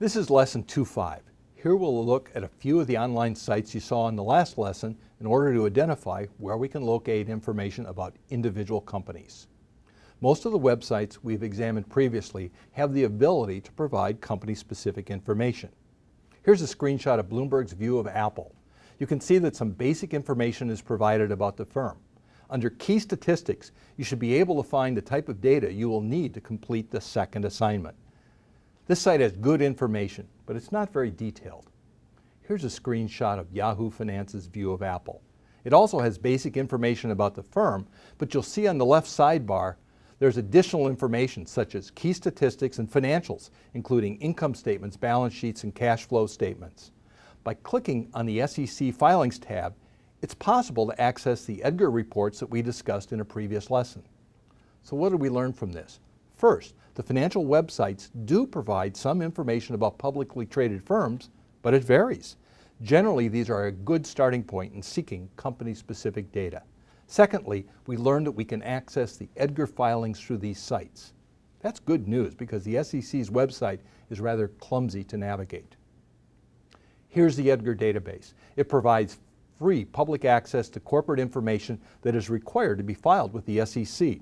This is Lesson 2.5. Here we'll look at a few of the online sites you saw in the last lesson in order to identify where we can locate information about individual companies. Most of the websites we've examined previously have the ability to provide company-specific information. Here's a screenshot of Bloomberg's view of Apple. You can see that some basic information is provided about the firm. Under Key Statistics, you should be able to find the type of data you will need to complete the second assignment. This site has good information, but it's not very detailed. Here's a screenshot of Yahoo Finance's view of Apple. It also has basic information about the firm, but you'll see on the left sidebar there's additional information such as key statistics and financials, including income statements, balance sheets, and cash flow statements. By clicking on the SEC Filings tab, it's possible to access the Edgar reports that we discussed in a previous lesson. So what did we learn from this? First, the financial websites do provide some information about publicly traded firms, but it varies. Generally, these are a good starting point in seeking company-specific data. Secondly, we learned that we can access the Edgar filings through these sites. That's good news because the SEC's website is rather clumsy to navigate. Here's the Edgar database. It provides free public access to corporate information that is required to be filed with the SEC.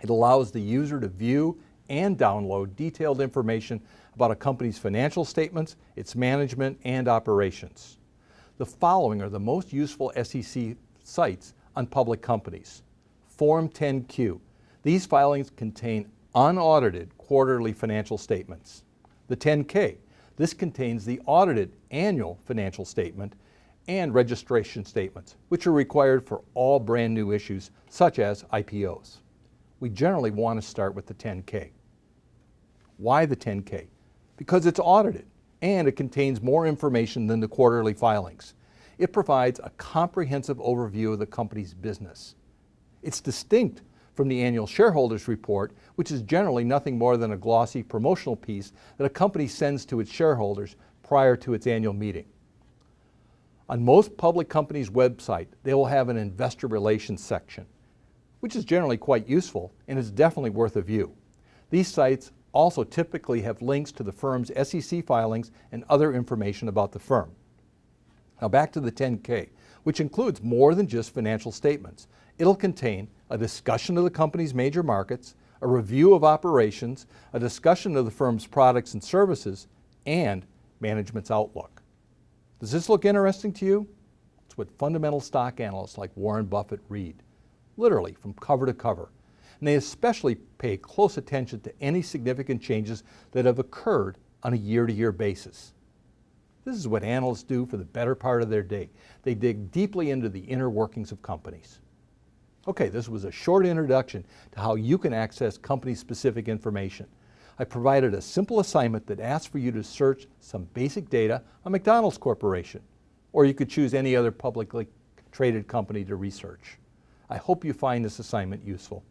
It allows the user to view and download detailed information about a company's financial statements, its management, and operations. The following are the most useful SEC sites on public companies. Form 10-Q. These filings contain unaudited quarterly financial statements. The 10-K. This contains the audited annual financial statement and registration statements, which are required for all brand new issues, such as IPOs. We generally want to start with the 10-K. Why the 10-K? Because it's audited and it contains more information than the quarterly filings. It provides a comprehensive overview of the company's business. It's distinct from the annual shareholders report, which is generally nothing more than a glossy promotional piece that a company sends to its shareholders prior to its annual meeting. On most public companies' website, they will have an investor relations section, which is generally quite useful and is definitely worth a view. These sites also typically have links to the firm's SEC filings and other information about the firm. Now back to the 10-K, which includes more than just financial statements. It'll contain a discussion of the company's major markets, a review of operations, a discussion of the firm's products and services, and management's outlook. Does this look interesting to you? It's what fundamental stock analysts like Warren Buffett read, literally from cover to cover. And they especially pay close attention to any significant changes that have occurred on a year-to-year basis. This is what analysts do for the better part of their day. They dig deeply into the inner workings of companies. Okay, this was a short introduction to how you can access company-specific information. I provided a simple assignment that asks for you to search some basic data on McDonald's Corporation, or you could choose any other publicly traded company to research. I hope you find this assignment useful.